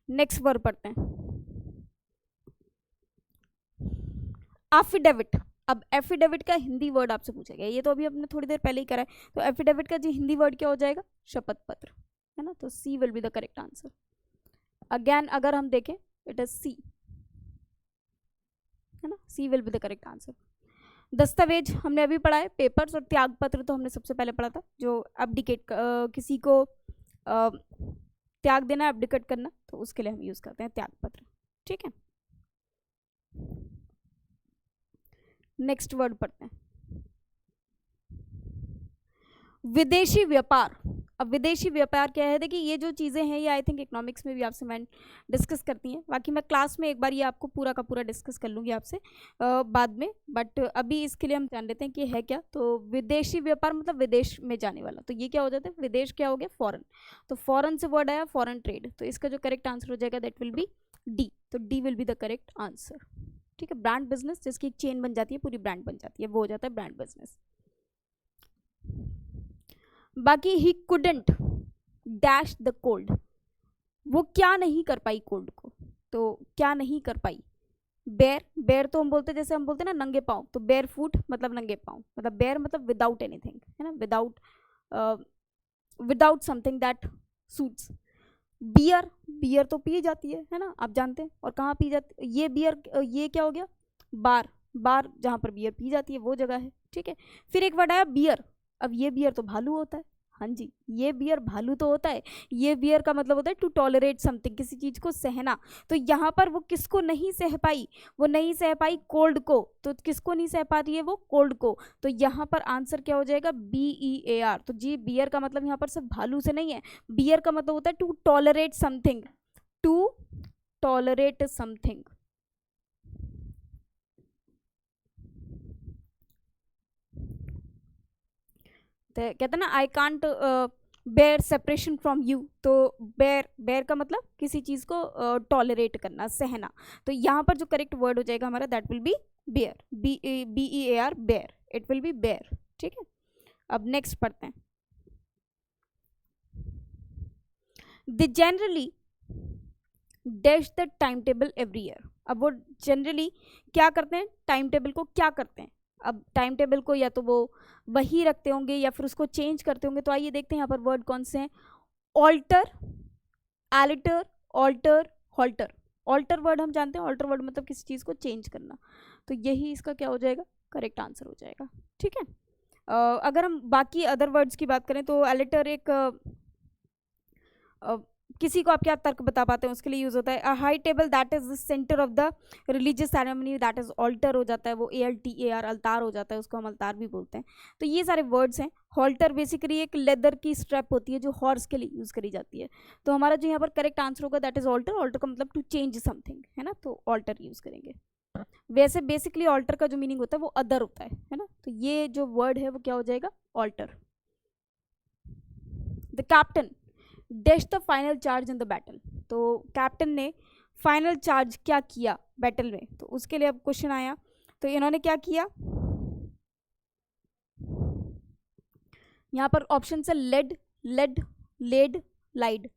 [SPEAKER 1] नेक्स्ट वर्ड पढ़ते हैं, एफिडेविट। अब एफिडेविट का हिंदी वर्ड आपसे पूछा गया, ये तो अभी हमने थोड़ी देर पहले ही करा है। तो एफिडेविट का जो हिंदी वर्ड क्या हो जाएगा, शपथ पत्र, है ना। तो C will be the correct answer. Again अगर हम देखें, इट इज सी, है ना, C will be the correct answer. दस्तावेज हमने अभी पढ़ा है, पेपर्स। और त्याग पत्र तो हमने सबसे पहले पढ़ा था, जो अब्डिकेट किसी को त्याग देना, अब्डिकेट करना, तो उसके लिए हम यूज करते हैं त्याग पत्र, ठीक है। नेक्स्ट वर्ड पढ़ते हैं, विदेशी व्यापार। अब विदेशी व्यापार क्या है, देखिए ये जो चीज़ें हैं ये आई थिंक इकोनॉमिक्स में भी आपसे मैं डिस्कस करती हैं, बाकी मैं क्लास में एक बार ये आपको पूरा का पूरा डिस्कस कर लूँगी आपसे बाद में, बट अभी इसके लिए हम जान लेते हैं कि है क्या। तो विदेशी व्यापार मतलब विदेश में जाने वाला, तो ये क्या हो जाता है, विदेश क्या हो गया, फॉरेन, तो फॉरेन से वर्ड आया फॉरेन ट्रेड, तो इसका जो करेक्ट आंसर हो जाएगा दैट विल बी डी, तो D will be the correct answer. ठीक है, ब्रांड बिजनेस जिसकी एक चेन बन जाती है, पूरी ब्रांड बन जाती है, वो हो जाता है ब्रांड बिजनेस। बाकी he couldn't dash the cold, वो क्या नहीं कर पाई कोल्ड को, तो क्या नहीं कर पाई, बेर, बेर तो हम बोलते जैसे हम बोलते ना नंगे पाँव, तो बेर फुट मतलब नंगे पाँव, मतलब बेर मतलब विदाउट एनीथिंग, है ना, without something that suits. Beer, beer तो पी जाती है ना, आप जानते हैं, और कहाँ पी जाती ये बियर, ये क्या हो गया, बार, बार जहाँ पर बियर पी जाती है वो जगह है। ठीक है, फिर एक वर्ड आया बियर, अब ये बियर तो भालू होता है, हाँ जी ये बियर भालू तो होता है, ये बियर का मतलब होता है टू टॉलरेट समथिंग, किसी चीज को सहना, तो यहाँ पर वो किसको नहीं सह पाई, वो नहीं सह पाई कोल्ड को, तो किसको नहीं सह पा रही है वो, कोल्ड को, तो यहाँ पर आंसर क्या हो जाएगा, BEAR। तो जी बियर का मतलब यहाँ पर सिर्फ भालू से नहीं है, बियर का मतलब होता है to tolerate something, to tolerate something. कहते हैं ना I can't bear separation from you, तो बेयर, बेयर का मतलब किसी चीज़ को टॉलरेट करना, सहना, तो यहाँ पर जो करेक्ट वर्ड हो जाएगा हमारा that will be bear, BEAR, bear, it will be bear. ठीक है, अब नेक्स्ट पढ़ते हैं, the generally dash the time table every year, अब वो जनरली क्या करते हैं, टाइम टेबल को क्या करते हैं, अब टाइम टेबल को या तो वो वही रखते होंगे या फिर उसको चेंज करते होंगे, तो आइए देखते हैं यहाँ पर वर्ड कौन से हैं, ऑल्टर, एलिटर, ऑल्टर, हॉल्टर। ऑल्टर वर्ड हम जानते हैं, ऑल्टर वर्ड मतलब किसी चीज़ को चेंज करना, तो यही इसका क्या हो जाएगा, करेक्ट आंसर हो जाएगा। ठीक है, अगर हम बाकी अदर वर्ड्स की बात करें तो एलिटर एक किसी को आप क्या तर्क बता पाते हैं उसके लिए यूज होता है, a high table that is the centre of the religious ceremony that is altar हो जाता है, वो ALTAR अल्तार हो जाता है, उसको हम अल्तार भी बोलते हैं। तो ये सारे वर्ड्स हैं। हॉल्टर बेसिकली एक लेदर की स्ट्रैप होती है जो हॉर्स के लिए यूज करी जाती है, तो हमारा जो यहाँ पर करेक्ट आंसर होगा दैट इज ऑल्टर, ऑल्टर का मतलब टू चेंज समथिंग, है ना, तो ऑल्टर यूज करेंगे। वैसे बेसिकली ऑल्टर का जो मीनिंग होता है वो अदर होता है ना, तो ये जो वर्ड है वो क्या हो जाएगा, altar. The captain dash the final charge in the battle, तो कैप्टन ने फाइनल चार्ज क्या किया बैटल में, तो उसके लिए अब क्वेश्चन आया, तो इन्होंने क्या किया, यहाँ पर ऑप्शन है लेड, लेड, लेड, लाइड।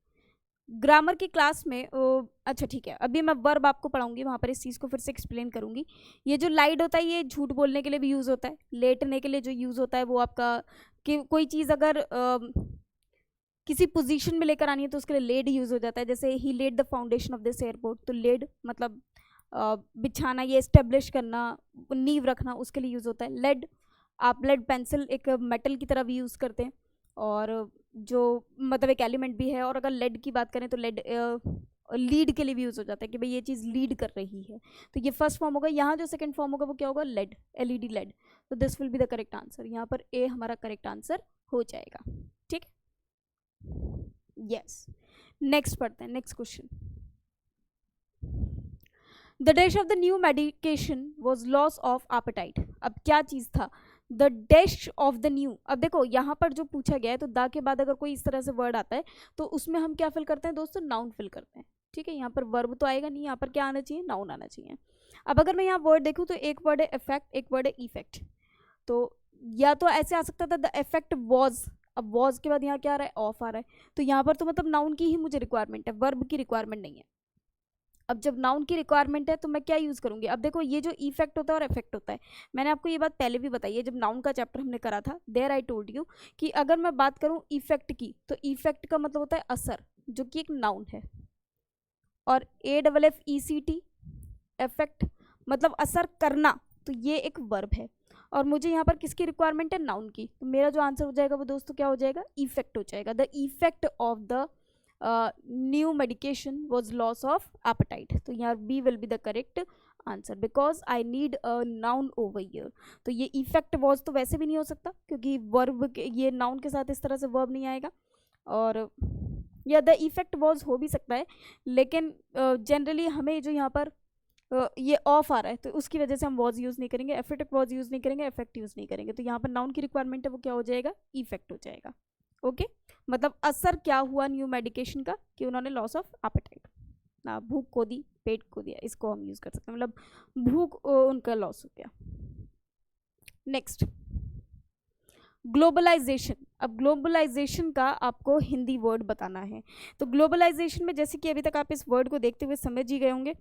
[SPEAKER 1] ग्रामर की क्लास में अच्छा ठीक है, अभी मैं वर्ब आपको पढ़ाऊंगी, वहाँ पर इस चीज़ को फिर से एक्सप्लेन करूंगी। ये जो लाइड होता है ये झूठ बोलने के लिए भी यूज़ होता है, लेटने के लिए जो यूज़ होता है वो आपका कि कोई चीज़ अगर किसी पोजीशन में लेकर आनी है तो उसके लिए लेड यूज हो जाता है, जैसे ही laid the foundation of this airport, तो लेड मतलब बिछाना, ये एस्टेब्लिश करना, नींव रखना, उसके लिए यूज होता है। लेड, आप लेड पेंसिल एक मेटल की तरह भी यूज करते हैं, और जो मतलब एक एलिमेंट भी है, और अगर लेड की बात करें तो लेड लीड के लिए भी यूज हो जाता है कि भाई ये चीज़ लीड कर रही है, तो ये फर्स्ट फॉर्म होगा। यहाँ जो सेकंड फॉर्म होगा वो क्या होगा, लेड, LED लेड, तो this will be the correct answer, यहाँ पर ए हमारा करेक्ट आंसर हो जाएगा। ठीक, यस, नेक्स्ट पढ़ते हैं, next question, the dash of the new medication was loss of apatite, अब क्या चीज था, the dash of the new, अब देखो यहाँ पर जो पूछा गया है तो द के बाद अगर कोई इस तरह से वर्ड आता है तो उसमें हम क्या फिल करते हैं दोस्तों, नाउन फिल करते हैं। ठीक है, यहाँ पर वर्ब तो आएगा नहीं, यहाँ पर क्या आना चाहिए, नाउन आना चाहिए। अब अगर मैं यहाँ वर्ड देखूँ तो एक वर्ड है इफेक्ट, एक वर्ड है इफेक्ट, तो या तो ऐसे आ सकता था द इफेक्ट वॉज, अब वॉज के बाद यहाँ क्या आ रहा है, ऑफ आ रहा है, तो यहाँ पर तो मतलब नाउन की ही मुझे रिक्वायरमेंट है, वर्ब की रिक्वायरमेंट नहीं है। अब जब नाउन की रिक्वायरमेंट है तो मैं क्या यूज़ करूँगी, अब देखो ये जो इफेक्ट होता है और इफेक्ट होता है, मैंने आपको ये बात पहले भी बताई है जब नाउन का चैप्टर हमने करा था, देयर आई टोल्ड यू कि अगर मैं बात करूँ इफेक्ट की, तो इफेक्ट का मतलब होता है असर, जो कि एक नाउन है, और AFFECT इफेक्ट मतलब असर करना, तो ये एक वर्ब है, और मुझे यहाँ पर किसकी रिक्वायरमेंट है, नाउन की, तो मेरा जो आंसर हो जाएगा वो दोस्तों क्या हो जाएगा, इफेक्ट हो जाएगा। The effect of the new medication was loss of appetite, तो यहाँ B will be the correct answer, because I need a noun over here. तो ये इफेक्ट वॉज तो वैसे भी नहीं हो सकता क्योंकि वर्ब ये नाउन के साथ इस तरह से वर्ब नहीं आएगा, और या द इफेक्ट वॉज हो भी सकता है, लेकिन जनरली हमें जो यहाँ पर ये ऑफ आ रहा है तो उसकी वजह से हम वॉज यूज़ नहीं करेंगे, एफेक्टिव वॉज यूज़ नहीं करेंगे, इफेक्ट यूज़ नहीं करेंगे। तो यहाँ पर नाउन की रिक्वायरमेंट है वो क्या हो जाएगा, इफेक्ट हो जाएगा। ओके, मतलब असर क्या हुआ न्यू मेडिकेशन का कि उन्होंने लॉस ऑफ एपेटाइट, ना भूख को दी, पेट को दिया, इसको हम यूज़ कर सकते हैं, मतलब भूख उनका लॉस हो गया। Next, globalisation. अब ग्लोबलाइजेशन का आपको हिंदी वर्ड बताना है। तो ग्लोबलाइजेशन में जैसे कि अभी तक आप इस वर्ड को देखते हुए समझ ही गए होंगे,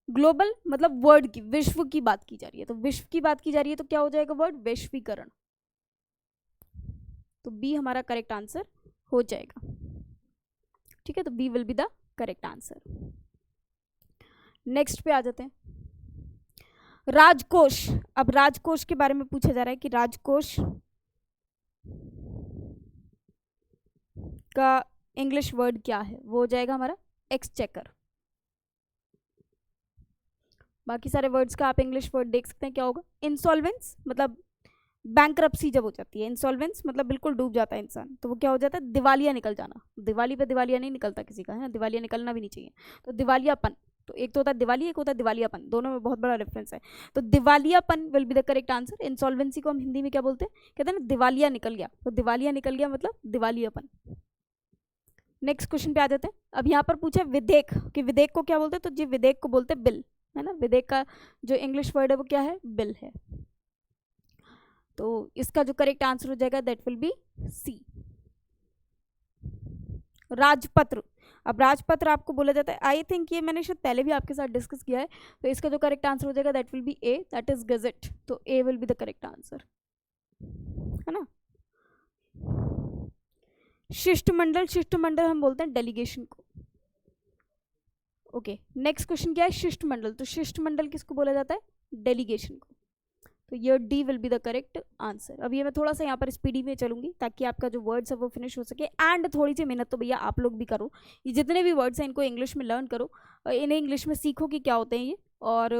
[SPEAKER 1] ग्लोबल मतलब वर्ल्ड की, विश्व की बात की जा रही है। तो विश्व की बात की जा रही है तो क्या हो जाएगा वर्ड, वैश्वीकरण। तो बी हमारा करेक्ट आंसर हो जाएगा। ठीक है, तो B will be the correct answer. Next पे आ जाते हैं, राजकोष। अब राजकोष के बारे में पूछा जा रहा है कि राजकोष का इंग्लिश वर्ड क्या है, वो हो जाएगा हमारा एक्सचेकर। बाकी सारे वर्ड्स का आप इंग्लिश वर्ड देख सकते हैं क्या होगा, इंसॉल्वेंस मतलब बैंकरप्सी जब हो जाती है, इंसॉल्वेंस मतलब बिल्कुल डूब जाता है इंसान, तो वो क्या हो जाता है, दिवालिया निकल जाना। दिवाली पे दिवालिया नहीं निकलता किसी का, है ना, दिवालिया निकलना भी नहीं चाहिए। तो दिवालियापन, तो एक तो होता है दिवाली, एक होता है दिवालियापन, दोनों में बहुत बड़ा डिफरेंस है। तो दिवालियापन will be the correct answer. Insolvency को हम हिंदी में क्या बोलते हैं, कहते हैं ना दिवालिया निकल गया, तो दिवालिया निकल गया मतलब दिवालियापन। नेक्स्ट क्वेश्चन पे आ जाते हैं। अब यहाँ पर पूछा विधेयक कि विधेयक को क्या बोलते हैं, तो जी विधेयक को बोलते हैं बिल, है ना। विधेयक का जो इंग्लिश वर्ड है वो क्या है, बिल है। तो इसका जो करेक्ट आंसर हो जाएगा दैट विल बी सी, राजपत्र। अब राजपत्र आपको बोला जाता है, आई थिंक ये मैंने शायद पहले भी आपके साथ डिस्कस किया है। तो इसका जो करेक्ट आंसर हो जाएगा that will be A, that is gadget. तो A will be the correct answer, है ना। शिष्टमंडल, शिष्टमंडल हम बोलते हैं डेलीगेशन को। ओके, नेक्स्ट क्वेश्चन क्या है, शिष्टमंडल। तो शिष्टमंडल किसको बोला जाता है, डेलीगेशन को। तो ये D will be the correct answer. अब ये मैं थोड़ा सा यहाँ पर स्पीडी में चलूंगी ताकि आपका जो वर्ड्स है वो फिनिश हो सके, एंड थोड़ी सी मेहनत तो भैया आप लोग भी करो। ये जितने भी वर्ड्स हैं इनको इंग्लिश में लर्न करो, इन्हें इंग्लिश में सीखो कि क्या होते हैं ये। और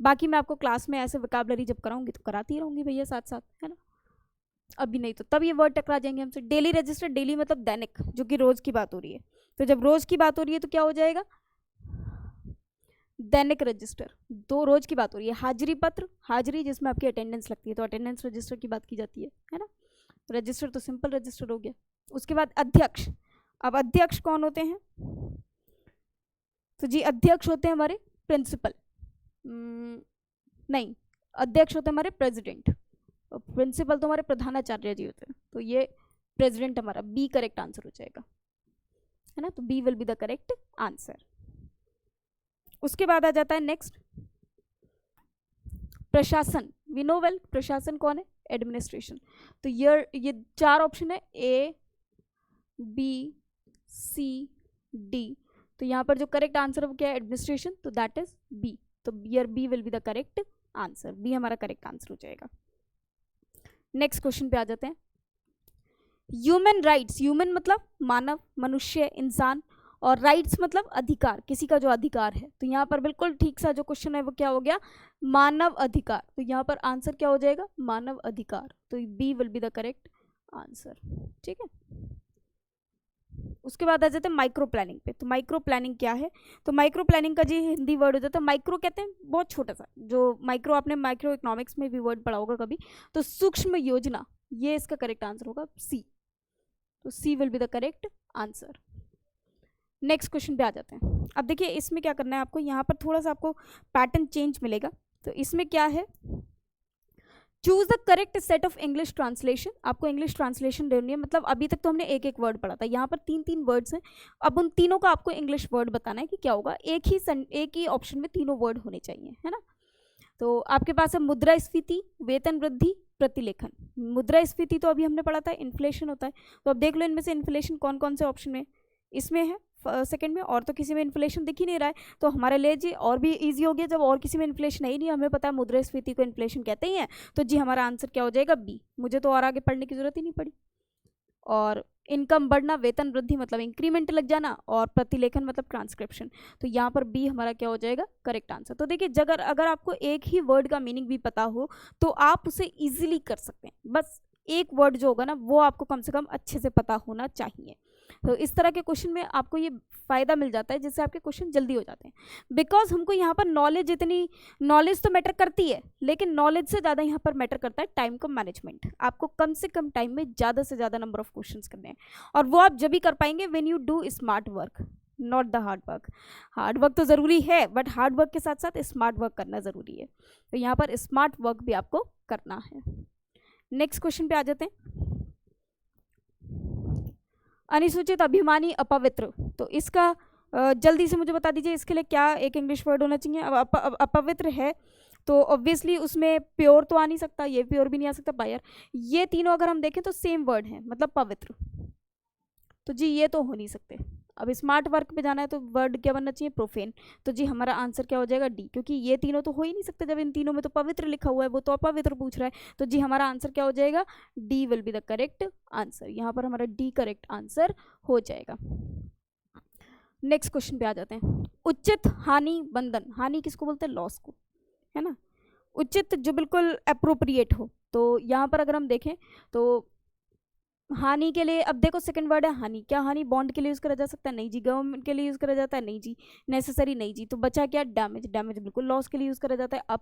[SPEAKER 1] बाकी मैं आपको क्लास में ऐसे वोकैबुलरी जब कराऊंगी तो कराती रहूँगी भैया साथ साथ, है ना। अभी नहीं तो तब ये वर्ड टकरा जाएंगे हमसे। डेली रजिस्टर, डेली मतलब दैनिक, जो कि रोज की बात हो रही है। तो जब रोज की बात हो रही है तो क्या हो जाएगा, दैनिक रजिस्टर। दो रोज की बात हो रही है। हाजिरी पत्र, हाजिरी जिसमें आपकी अटेंडेंस लगती है, तो अटेंडेंस रजिस्टर की बात की जाती है ना। रजिस्टर तो सिंपल रजिस्टर हो गया। उसके बाद अध्यक्ष। अब अध्यक्ष कौन होते हैं, तो जी अध्यक्ष होते हैं हमारे प्रिंसिपल, नहीं, अध्यक्ष होते हैं हमारे प्रेसिडेंट, और प्रिंसिपल तो हमारे प्रधानाचार्य जी होते हैं। तो ये प्रेसिडेंट हमारा बी करेक्ट आंसर हो जाएगा, है ना। तो B will be the correct answer. उसके बाद आ जाता है नेक्स्ट, प्रशासन। वी नो वेल प्रशासन कौन है, एडमिनिस्ट्रेशन। तो ये चार ऑप्शन है, ए बी सी डी। तो यहाँ पर जो करेक्ट आंसर है वो क्या है, एडमिनिस्ट्रेशन, तो दैट इज बी। तो year B will be the correct answer, B हमारा करेक्ट आंसर हो जाएगा। नेक्स्ट क्वेश्चन पे आ जाते हैं, ह्यूमन राइट्स। ह्यूमन मतलब मानव, मनुष्य, इंसान, और राइट्स मतलब अधिकार, किसी का जो अधिकार है। तो यहाँ पर बिल्कुल ठीक सा जो क्वेश्चन है वो क्या हो गया, मानव अधिकार। तो यहाँ पर आंसर क्या हो जाएगा, मानव अधिकार। तो B will be the correct answer, ठीक है। उसके बाद आ जाते हैं माइक्रो प्लानिंग पे। तो माइक्रो प्लानिंग क्या है, तो माइक्रो प्लानिंग का जी हिंदी वर्ड हो जाता है, माइक्रो कहते हैं बहुत छोटा सा, जो माइक्रो आपने माइक्रो इकोनॉमिक्स में भी वर्ड पढ़ा होगा कभी। तो सूक्ष्म योजना, ये इसका करेक्ट आंसर होगा सी। तो C will be the correct answer. Next question पे आ जाते हैं। अब देखिए इसमें क्या करना है आपको, यहाँ पर थोड़ा सा आपको पैटर्न चेंज मिलेगा। तो इसमें क्या है, choose the correct set of English translation. आपको इंग्लिश ट्रांसलेशन देनी है, मतलब अभी तक तो हमने एक एक वर्ड पढ़ा था, यहाँ पर तीन तीन वर्ड्स हैं। अब उन तीनों का आपको इंग्लिश वर्ड बताना है कि क्या होगा। एक ही ऑप्शन में तीनों वर्ड होने चाहिए, है ना। तो आपके पास है मुद्रास्फीति, वेतन वृद्धि, प्रतिलेखन। मुद्रास्फीति तो अभी हमने पढ़ा था, इन्फ्लेशन होता है। तो अब देख लो इनमें से इन्फ्लेशन कौन कौन से ऑप्शन में, इसमें है सेकंड में, और तो किसी में इन्फ्लेशन दिख ही नहीं रहा है। तो हमारे लिए जी और भी इजी हो गया, जब और किसी में इन्फ्लेशन है ही नहीं, हमें पता है मुद्रास्फीति को इन्फ्लेशन कहते ही हैं। तो जी हमारा आंसर क्या हो जाएगा, बी। मुझे तो और आगे पढ़ने की जरूरत ही नहीं पड़ी। और इनकम बढ़ना, वेतन वृद्धि मतलब इंक्रीमेंट लग जाना, और प्रतिलेखन मतलब ट्रांसक्रिप्शन। तो यहाँ पर बी हमारा क्या हो जाएगा, करेक्ट आंसर। तो देखिए अगर आपको एक ही वर्ड का मीनिंग भी पता हो तो आप उसे इजीली कर सकते हैं। बस एक वर्ड जो होगा ना वो आपको कम से कम अच्छे से पता होना चाहिए। तो इस तरह के क्वेश्चन में आपको ये फ़ायदा मिल जाता है जिससे आपके क्वेश्चन जल्दी हो जाते हैं। बिकॉज हमको यहाँ पर नॉलेज तो मैटर करती है, लेकिन नॉलेज से ज़्यादा यहाँ पर मैटर करता है टाइम का मैनेजमेंट। आपको कम से कम टाइम में ज़्यादा से ज़्यादा नंबर ऑफ क्वेश्चन करने हैं, और वो आप जब भी कर पाएंगे when you do smart work, not the hard work. Hard work तो ज़रूरी है, बट हार्ड वर्क के साथ साथ स्मार्ट वर्क करना ज़रूरी है। तो यहाँ पर स्मार्ट वर्क भी आपको करना है। नेक्स्ट क्वेश्चन पे आ जाते हैं। अनुसूचित, अभिमानी, अपवित्र। तो इसका जल्दी से मुझे बता दीजिए इसके लिए क्या एक इंग्लिश वर्ड होना चाहिए। अब अपवित्र है तो ऑब्वियसली उसमें प्योर तो आ नहीं सकता, ये प्योर भी नहीं आ सकता, बायर। ये तीनों अगर हम देखें तो सेम वर्ड है, मतलब पवित्र। तो जी ये तो हो नहीं सकते। अब स्मार्ट वर्क पे जाना है तो वर्ड क्या बनना चाहिए, प्रोफेन। तो जी हमारा आंसर क्या हो जाएगा, डी, क्योंकि ये तीनों तो हो ही नहीं सकते जब इन तीनों में तो पवित्र लिखा हुआ है, वो तो अपवित्र पूछ रहा है। तो जी हमारा आंसर क्या हो जाएगा, D will be the correct answer. यहाँ पर हमारा डी करेक्ट आंसर हो जाएगा। नेक्स्ट क्वेश्चन पे आ जाते हैं। उचित, हानि, बंधन। हानि किसको बोलते हैं, लॉस को, है ना। उचित जो बिल्कुल अप्रोप्रिएट हो। तो यहाँ पर अगर हम देखें तो हानि के लिए, अब देखो सेकंड वर्ड है हानि, क्या हानि बॉन्ड के लिए यूज करा जा सकता है, नहीं जी। गवर्नमेंट के लिए यूज करा जाता है, नहीं जी। नेसेसरी, नहीं जी। तो बचा क्या, डैमेज। डैमेज बिल्कुल लॉस के लिए यूज करा जाता है। अब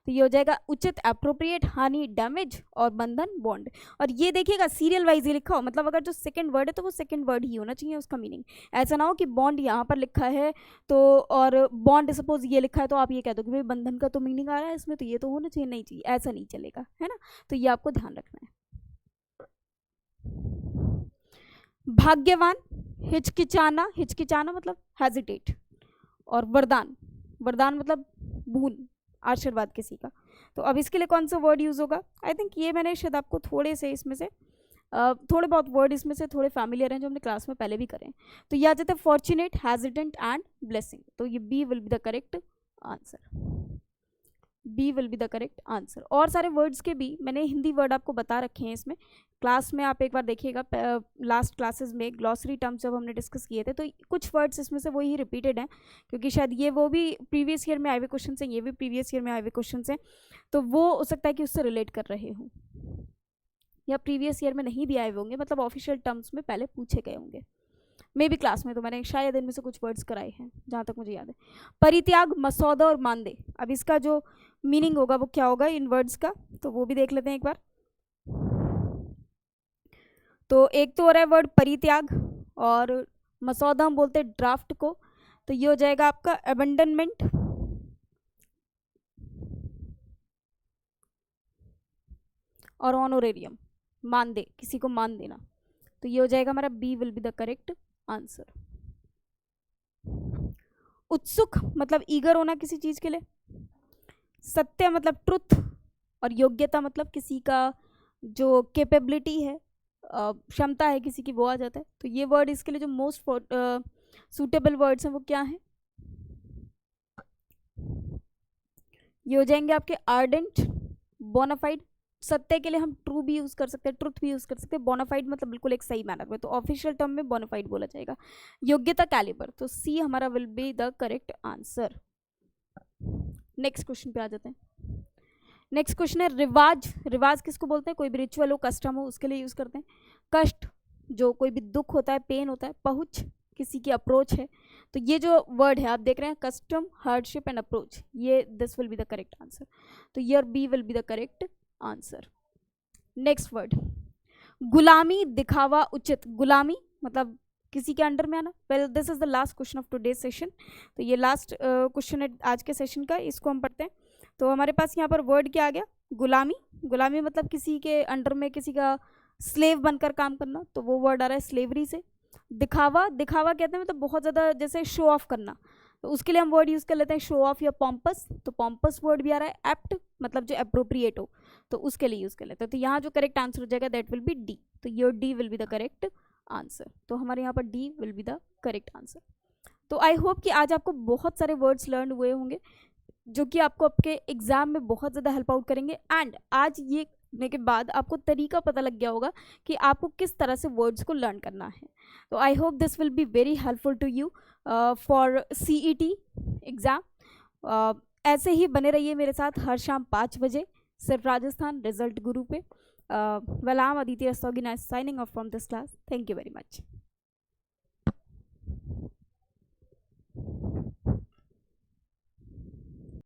[SPEAKER 1] तो ये हो जाएगा उचित, अप्रोप्रिएट, हानि, डैमेज, और बंधन, बॉन्ड। और ये देखिएगा सीरियल वाइज ही लिखा हो, मतलब अगर जो सेकंड वर्ड है तो वो सेकंड वर्ड ही होना चाहिए उसका मीनिंग। ऐसा ना हो कि बॉन्ड यहाँ पर लिखा है तो, और बॉन्ड सपोज ये लिखा है तो आप ये कह दो कि भाई बंधन का तो मीनिंग आ रहा है इसमें, तो ये तो होना चाहिए, नहीं चाहिए, ऐसा नहीं चलेगा, है ना। तो ये आपको ध्यान रखना है। भाग्यवान, हिचकिचाना, हिचकिचाना मतलब हेजिटेट, और वरदान, वरदान मतलब बून, आशीर्वाद किसी का। तो अब इसके लिए कौन सा वर्ड यूज होगा, आई थिंक ये मैंने शायद आपको थोड़े से इसमें से थोड़े बहुत वर्ड इसमें से थोड़े फैमिलियर हैं जो हमने क्लास में पहले भी करे हैं। तो ये आ जाता है फॉर्चुनेट, हेजिडेंट एंड ब्लेसिंग। तो ये B will be the correct answer. B will be the correct answer. और सारे वर्ड्स के भी मैंने हिंदी वर्ड आपको बता रखे हैं इसमें क्लास में, आप एक बार देखिएगा लास्ट क्लासेस में ग्लॉसरी टर्म्स जब हमने डिस्कस किए थे तो कुछ वर्ड्स इसमें से वही रिपीटेड हैं, क्योंकि शायद ये वो भी प्रीवियस ईयर में आए हुए क्वेश्चन हैं, ये भी प्रीवियस ईयर में आए हुए क्वेश्चन हैं, तो वो हो सकता है कि उससे रिलेट कर रहे हों, या प्रीवियस ईयर में नहीं भी आए हुए होंगे, मतलब ऑफिशियल टर्म्स में पहले पूछे गए होंगे मे भी क्लास में। तो मैंने शायद इनमें से कुछ वर्ड्स कराए हैं जहाँ तक मुझे याद है। परित्याग, मसौदा और मानदे। अब इसका जो मीनिंग होगा वो क्या होगा इन वर्ड्स का, तो वो भी देख लेते हैं एक बार। तो एक तो हो रहा है वर्ड परित्याग, और मसौदा हम बोलते हैं ड्राफ्ट को, तो ये हो जाएगा आपका अबंडनमेंट, और ऑनोरेरियम, मानदे, किसी को मान देना। तो ये हो जाएगा हमारा B will be the correct answer. उत्सुक मतलब ईगर होना किसी चीज के लिए। सत्य मतलब ट्रुथ, और योग्यता मतलब किसी का जो कैपेबिलिटी है, क्षमता है किसी की, वो आ जाता है। तो ये वर्ड इसके लिए जो मोस्ट सूटेबल वर्ड्स हैं वो क्या हैं, ये हो जाएंगे आपके आर्डेंट, बोनाफाइड। सत्य के लिए हम ट्रू भी यूज कर सकते हैं, ट्रुथ भी यूज कर सकते हैं। बोनाफाइड मतलब बिल्कुल एक सही मैनर में, तो ऑफिशियल टर्म में बोनाफाइड बोला जाएगा। योग्यता, कैलिबर। तो सी हमारा will be the correct answer. Next question पे आ जाते हैं। नेक्स्ट क्वेश्चन है रिवाज। रिवाज किसको बोलते हैं, कोई भी रिचुअल हो, कस्टम हो, उसके लिए यूज करते हैं। कष्ट, जो कोई भी दुख होता है, पेन होता है। पहुंच, किसी की अप्रोच है। तो ये जो वर्ड है आप देख रहे हैं, कस्टम, हार्डशिप एंड अप्रोच, ये this will be the correct answer. तो year B will be the correct answer. Next word गुलामी, दिखावा, उचित। गुलामी मतलब किसी के अंडर में आना। Well this is the last question of today session. तो ये लास्ट क्वेश्चन है आज के सेशन का, इसको हम पढ़ते हैं। तो हमारे पास यहाँ पर वर्ड क्या आ गया, गुलामी। गुलामी मतलब किसी के अंडर में किसी का स्लेव बनकर काम करना, तो वो वर्ड आ रहा है स्लेवरी से। दिखावा, दिखावा कहते हैं मतलब बहुत ज़्यादा जैसे शो ऑफ करना, तो उसके लिए हम वर्ड यूज़ कर लेते हैं शो ऑफ या पॉम्पस। तो पॉम्पस वर्ड भी आ रहा है। एप्ट मतलब जो अप्रोप्रिएट हो, तो उसके लिए यूज़ कर लेते हैं। तो यहाँ जो करेक्ट आंसर हो जाएगा दैट विल बी डी। तो your D will be the correct answer. तो हमारे यहाँ पर D will be the correct answer. तो आई होप कि आज आपको बहुत सारे वर्ड्स लर्न हुए होंगे। जो कि आपको आपके एग्ज़ाम में बहुत ज़्यादा हेल्प आउट करेंगे। एंड आज ये करने के बाद आपको तरीका पता लग गया होगा कि आपको किस तरह से वर्ड्स को लर्न करना है। तो I hope this will be very helpful to you for CET exam. ऐसे ही बने रहिए मेरे साथ हर शाम 5 बजे सिर्फ राजस्थान रिजल्ट गुरु पे। Well, I am Aditi Rastogi signing off from this class. Thank you very much.